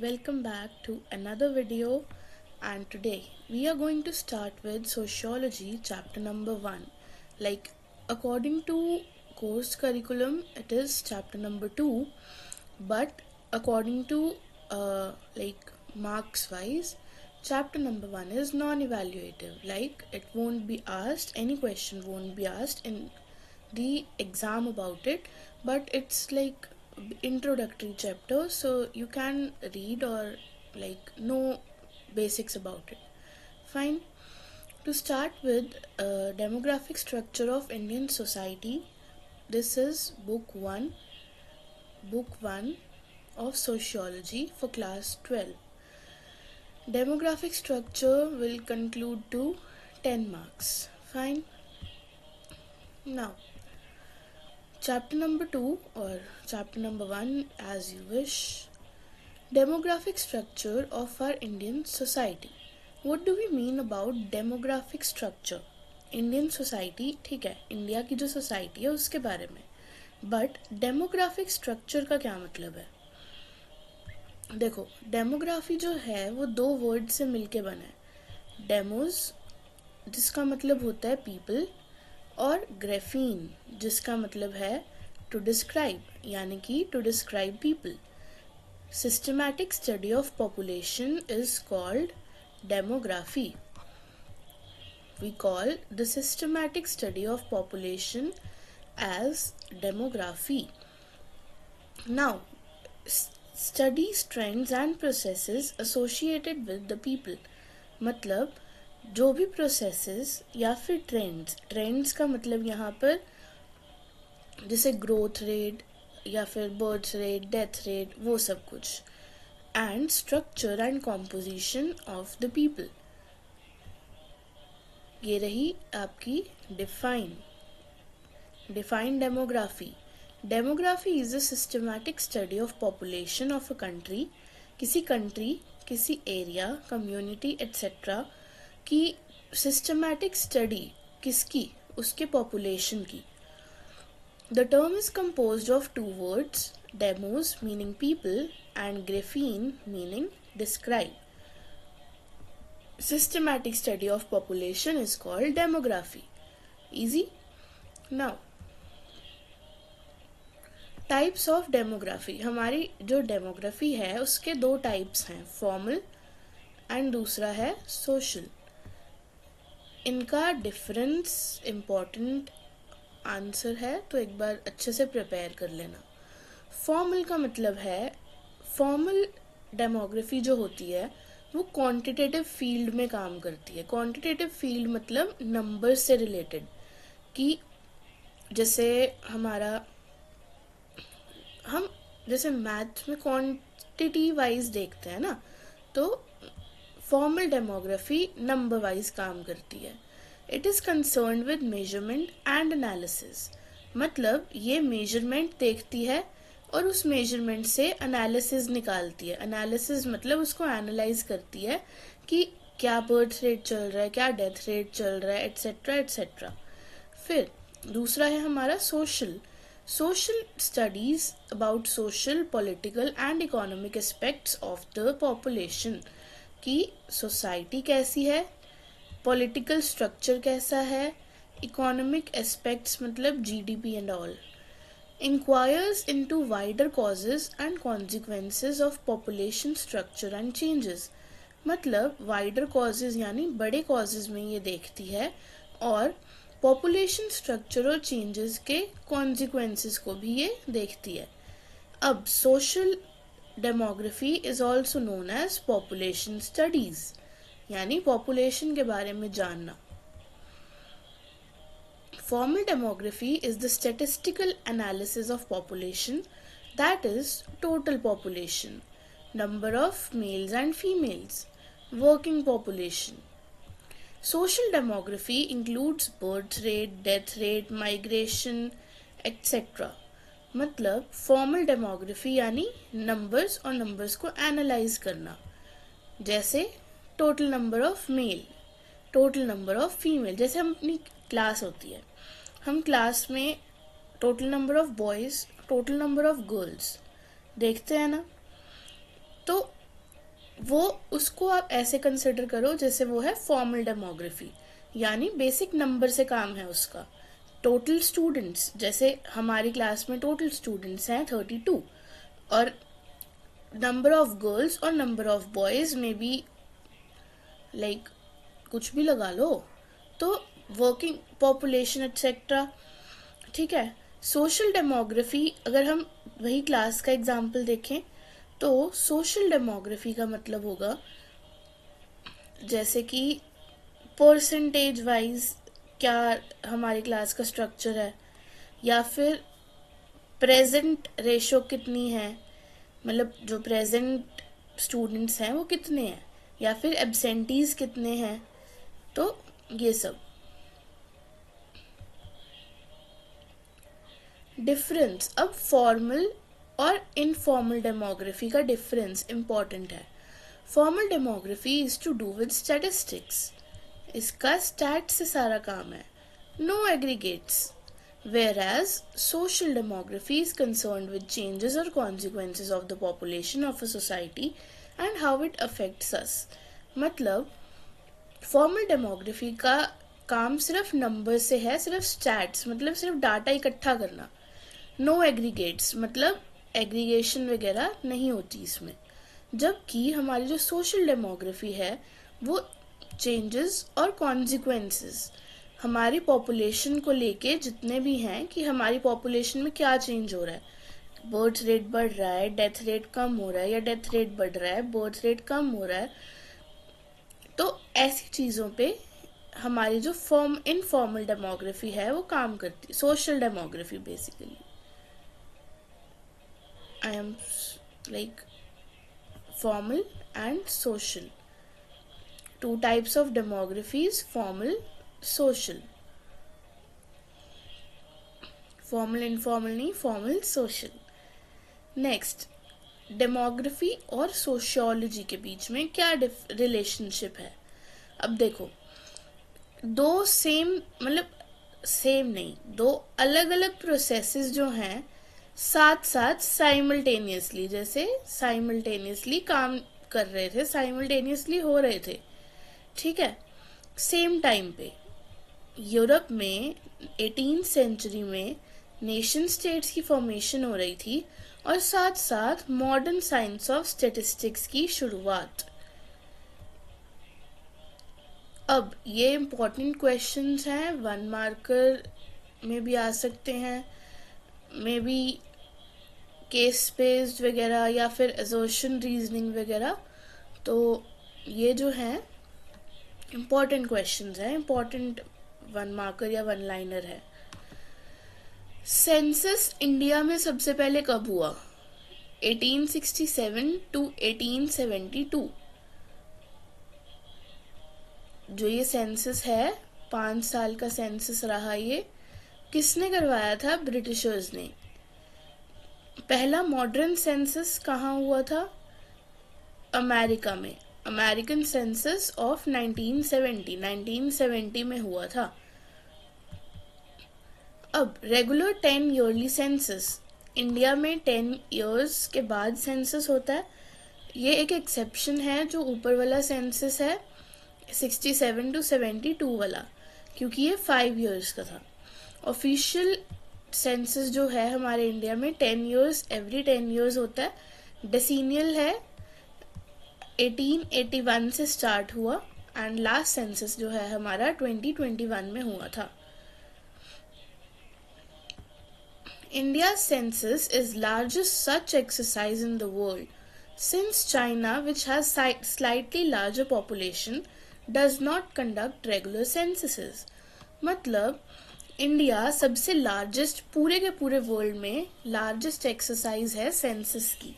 welcome back to another video, and today we are going to start with sociology chapter number 1. Like, according to course curriculum it is chapter number 2, but according to marks wise, chapter number 1 is non-evaluative. Like, it won't be asked, any question won't be asked in the exam about it, but it's like introductory chapter, so you can read or know basics about it. Fine. To start with, demographic structure of Indian society. This is book 1 of sociology for class 12. Demographic structure will conclude to 10 marks. Fine. Now, chapter number 2 or chapter number 1, as you wish. Demographic structure of our Indian society. What do we mean about demographic structure? Indian society, ठीक है, India की जो society है उसके बारे में. But demographic structure का क्या मतलब है? देखो, डेमोग्राफी जो है वो दो वर्ड से मिलके बना है. डेमोज, जिसका मतलब होता है पीपल, और ग्रेफीन, जिसका मतलब है टू डिस्क्राइब, यानी कि to describe people. Systematic study of population is called demography. We call the systematic study of population as demography. Now, studies trends and processes associated with the people. मतलब जो भी processes या फिर trends का मतलब यहाँ पर जैसे ग्रोथ रेट या फिर बर्थ रेट, डेथ रेट, वो सब कुछ. And structure and composition of the people. ये रही आपकी define demography. Demography is a systematic study of population of a country. किसी एरिया, कम्युनिटी एट्सेट्रा की सिस्टमैटिक स्टडी. किसकी? उसके पॉपुलेशन की. The term is composed of two words, demos meaning people and graphein meaning describe. Systematic study of population is called demography. Easy? Now, types of demography. हमारी जो demography है उसके दो types हैं, formal and दूसरा है social. इनका difference important answer है, तो एक बार अच्छे से प्रिपेयर कर लेना. फॉर्मल का मतलब है, फॉर्मल डेमोग्राफी जो होती है वो क्वांटिटेटिव फील्ड में काम करती है. क्वांटिटेटिव फील्ड मतलब नंबर से रिलेटेड, कि जैसे हम जैसे मैथ में क्वांटिटी वाइज देखते हैं ना, तो फॉर्मल डेमोग्राफी नंबर वाइज काम करती है. It is concern with measurement and analysis. मतलब ये मेजरमेंट देखती है और उस मेजरमेंट से एनालिसिस निकालती है. एनालिसिस मतलब उसको एनालाइज करती है कि क्या बर्थ रेट चल रहा है, क्या डेथ रेट चल रहा है, एट्सेट्रा एट्सेट्रा. फिर दूसरा है हमारा social studies about social, political and economic aspects of the population. कि सोसाइटी कैसी है, पॉलिटिकल स्ट्रक्चर कैसा है, इकोनॉमिक एस्पेक्ट्स मतलब GDP and all. Inquires into wider causes and consequences of population structure and changes. मतलब wider causes यानी बड़े causes में ये देखती है, और population structure और changes के consequences को भी ये देखती है. अब social demography is also known as population studies, यानी population के बारे में जानना. Formal demography is the statistical analysis of population, that is, total population, number of males and females, working population. Social demography includes birth rate, death rate, migration, etc. मतलब formal demography यानी numbers और numbers को analyze करना. जैसे total number of male, total number of female. जैसे हम अपनी class होती है, हम क्लास में total number of boys, total number of girls देखते हैं ना, तो वो उसको आप ऐसे कंसिडर करो जैसे वो है फॉर्मल डेमोग्राफी, यानी बेसिक नंबर से काम है उसका। टोटल स्टूडेंट्स, जैसे हमारी क्लास में टोटल स्टूडेंट्स हैं 32, और नंबर ऑफ गर्ल्स और नंबर ऑफ बॉयज में भी लाइक कुछ भी लगा लो, तो वर्किंग पॉपुलेशन एटसेट्रा। ठीक है। सोशल डेमोग्राफी, अगर हम वही क्लास का एग्जाम्पल देखें तो सोशल डेमोग्राफी का मतलब होगा जैसे कि परसेंटेज वाइज क्या हमारी क्लास का स्ट्रक्चर है, या फिर प्रेजेंट रेशो कितनी है, मतलब जो प्रेजेंट स्टूडेंट्स हैं वो कितने हैं, या फिर एब्सेंटीज कितने हैं, तो ये सब। डिफरेंस, अब फॉर्मल और इनफॉर्मल डेमोग्राफी का डिफरेंस इम्पॉर्टेंट है। Formal demography is to do with statistics, इसका स्टैट से सारा काम है, no aggregates. Whereas social demography is concerned with changes or consequences of the population of a society and how it affects us. मतलब formal demography का काम सिर्फ number से है, सिर्फ स्टैट्स मतलब सिर्फ डाटा इकट्ठा करना। नो एग्रीगेट्स मतलब एग्रीगेशन वगैरह नहीं होती इसमें। जबकि हमारी जो सोशल डेमोग्राफी है वो चेंजेस और कॉन्सिक्वेंसेस हमारी पॉपुलेशन को लेके जितने भी हैं कि हमारी पॉपुलेशन में क्या चेंज हो रहा है, बर्थ रेट बढ़ रहा है, डेथ रेट कम हो रहा है, या डेथ रेट बढ़ रहा है, बर्थ रेट कम हो रहा है, तो ऐसी चीज़ों पे हमारी जो इनफॉर्मल डेमोग्राफी है वो काम करती है, social demography basically. I am like formal and social. Two types of demographies, formal, social. Formal, informal नहीं, formal, social. Next, डेमोग्राफी और सोशियोलॉजी के बीच में क्या रिलेशनशिप है। अब देखो, दो सेम मतलब सेम नहीं, दो अलग अलग प्रोसेसेस जो हैं साथ साथ साइमल्टेनियसली, जैसे साइमल्टेनियसली काम कर रहे थे, साइमल्टेनियसली हो रहे थे, ठीक है, सेम टाइम पे। यूरोप में 18th सेंचुरी में नेशन स्टेट्स की फॉर्मेशन हो रही थी और साथ साथ मॉडर्न साइंस ऑफ स्टैटिस्टिक्स की शुरुआत। अब ये इम्पोर्टेंट क्वेश्चंस हैं, 1 मार्कर में भी आ सकते हैं, मे बी केस बेस्ड वगैरह या फिर असर्शन रीजनिंग वगैरह। तो ये जो है इम्पोर्टेंट क्वेश्चंस हैं, इम्पोर्टेंट 1 मार्कर या 1 लाइनर है। सेंसस इंडिया में सबसे पहले कब हुआ? 1867 टू 1872। जो ये सेंसस है 5 साल का सेंसस रहा, ये किसने करवाया था? ब्रिटिशर्स ने। पहला मॉडर्न सेंसस कहाँ हुआ था? अमेरिका में, अमेरिकन सेंसस ऑफ 1970 में हुआ था। अब रेगुलर 10 ईयरली सेंसस, इंडिया में 10 ईयर्स के बाद सेंसस होता है। ये एक एक्सेप्शन है जो ऊपर वाला सेंसस है 67 टू 72 वाला, क्योंकि ये 5 ईयर्स का था। ऑफिशियल सेंसस जो है हमारे इंडिया में 10 ईयर्स, एवरी 10 ईयर्स होता है। डेसीनियल है, 1881 से स्टार्ट हुआ एंड लास्ट सेंसस जो है हमारा 2021 में हुआ था। India's census is largest such exercise in the world, since China, which has slightly larger population, does not conduct regular censuses. मतलब इंडिया सबसे लार्जेस्ट, पूरे के पूरे वर्ल्ड में लार्जेस्ट एक्सरसाइज है सेंसस की।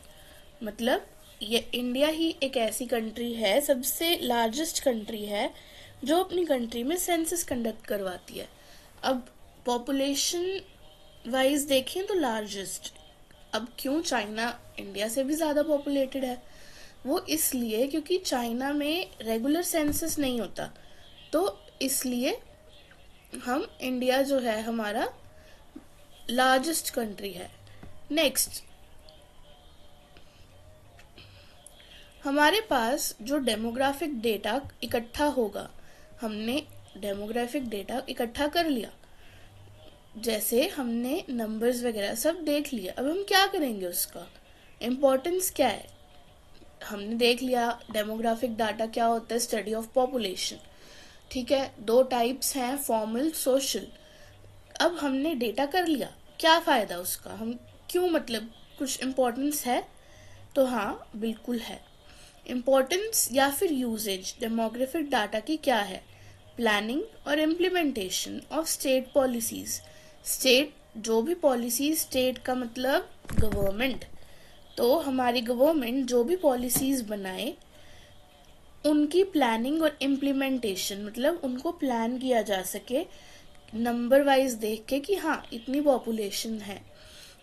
मतलब ये इंडिया ही एक ऐसी कंट्री है, सबसे लार्जेस्ट कंट्री है जो अपनी कंट्री में सेंसस कंडक्ट करवाती है। अब पॉपुलेशन वाइज देखें तो लार्जेस्ट। अब क्यों चाइना इंडिया से भी ज़्यादा पॉपुलेटेड है? वो इसलिए क्योंकि चाइना में रेगुलर सेंसस नहीं होता, तो इसलिए हम इंडिया जो है हमारा लार्जेस्ट कंट्री है। नेक्स्ट, हमारे पास जो डेमोग्राफिक डेटा इकट्ठा होगा, हमने डेमोग्राफिक डेटा इकट्ठा कर लिया, जैसे हमने नंबर्स वगैरह सब देख लिया। अब हम क्या करेंगे, उसका इम्पोर्टेंस क्या है। हमने देख लिया डेमोग्राफिक डाटा क्या होता है, स्टडी ऑफ पॉपुलेशन, ठीक है। दो टाइप्स हैं, फॉर्मल, सोशल। अब हमने डेटा कर लिया, क्या फ़ायदा उसका, हम क्यों, मतलब कुछ इम्पोर्टेंस है? तो हाँ, बिल्कुल है। इम्पोर्टेंस या फिर यूजेज डेमोग्राफिक डाटा की क्या है? प्लानिंग और implementation of state policies. State, जो भी पॉलिसी, स्टेट का मतलब गवर्नमेंट, तो हमारी गवर्नमेंट जो भी पॉलिसीज बनाए उनकी प्लानिंग और इम्प्लीमेंटेशन, मतलब उनको प्लान किया जा सके नंबर वाइज देख के कि हाँ इतनी पॉपुलेशन है,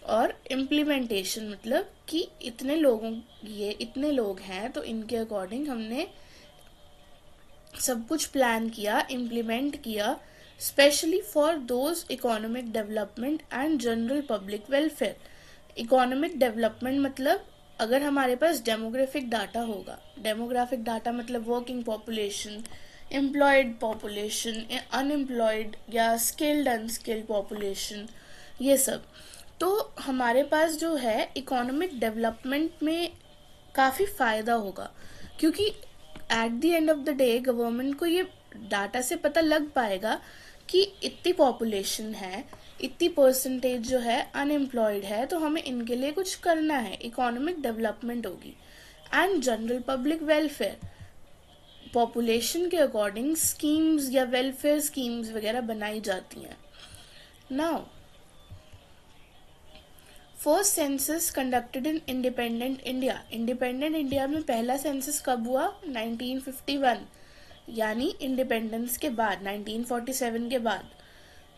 और इम्प्लीमेंटेशन मतलब कि इतने लोगों, ये इतने लोग हैं तो इनके अकॉर्डिंग हमने सब कुछ प्लान किया, इम्प्लीमेंट किया, specially for those economic development and general public welfare. Economic development मतलब अगर हमारे पास डेमोग्राफिक डाटा होगा, डेमोग्राफिक डाटा मतलब working population, employed population, unemployed या स्किल्ड अनस्किल्ड पॉपुलेशन, ये सब, तो हमारे पास जो है इकोनॉमिक डेवलपमेंट में काफ़ी फ़ायदा होगा, क्योंकि at the end of the day government को ये डाटा से पता लग पाएगा कि इतनी पॉपुलेशन है, इतनी परसेंटेज जो है अनएम्प्लॉयड है, तो हमें इनके लिए कुछ करना है, इकोनॉमिक डेवलपमेंट होगी। And general public welfare, population के अकॉर्डिंग स्कीम्स या वेलफेयर स्कीम्स वगैरह बनाई जाती हैं। Now, first census conducted in independent India. Independent India में पहला सेंसस कब हुआ? 1951, यानी इंडिपेंडेंस के बाद, 1947 के बाद।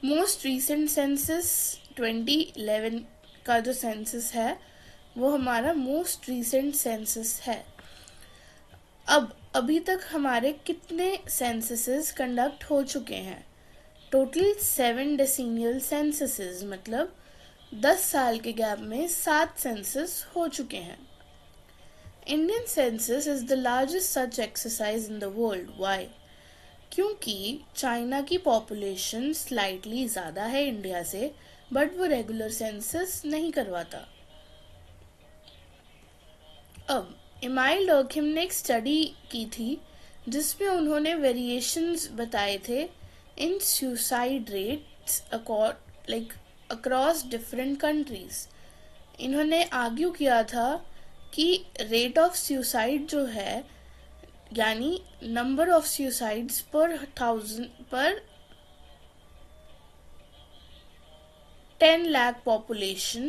मोस्ट रीसेंट सेंसस 2011 का जो सेंसस है वो हमारा मोस्ट रीसेंट सेंसस है। अब अभी तक हमारे कितने सेंससेस कंडक्ट हो चुके हैं? टोटल 7 डेसीनियल सेंससेस, मतलब 10 साल के गैप में 7 सेंसस हो चुके हैं। Indian census is the largest such exercise in the world. Why? क्योंकि चाइना की पॉपुलेशन स्लाइटली ज़्यादा है इंडिया से, बट वो रेगुलर सेंसस नहीं करवाता। अब इमाइल डर्कहिम ने एक स्टडी की थी जिसमें उन्होंने वेरिएशंस बताए थे इन suicide rates like across different countries. इन्होंने आर्ग्यू किया था कि रेट ऑफ सुसाइड जो है, यानी नंबर ऑफ सुसाइड्स पर 10 lakh population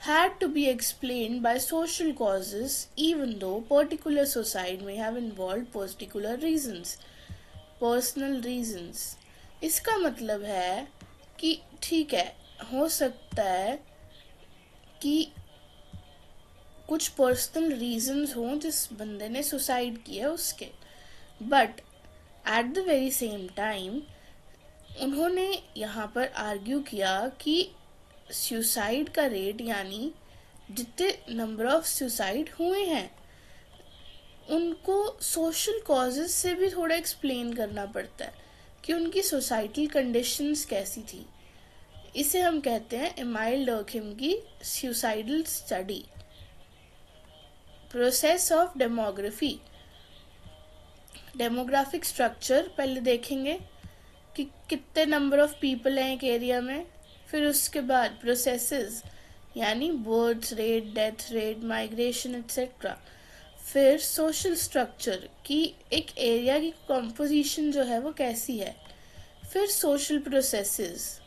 had to be explained by social causes, even though particular suicide may have involved particular reasons, personal reasons। इसका मतलब है कि ठीक है, हो सकता है कि कुछ पर्सनल रीजंस हों जिस बंदे ने सुसाइड किया उसके, but at the very same time उन्होंने यहाँ पर आर्ग्यू किया कि सुसाइड का रेट, यानी जितने नंबर ऑफ सुसाइड हुए हैं उनको सोशल कॉजेस से भी थोड़ा एक्सप्लेन करना पड़ता है कि उनकी सोसाइटल कंडीशंस कैसी थी। इसे हम कहते हैं इमाइल डर्कहिम की suicidal study. Process of demography, demographic structure पहले देखेंगे कि कितने नंबर ऑफ पीपल हैं एक एरिया में, फिर उसके बाद प्रोसेसेस यानी birth rate, death rate, migration etcetera, फिर सोशल स्ट्रक्चर कि एक एरिया की कॉम्पोजिशन जो है वो कैसी है, फिर सोशल प्रोसेसेस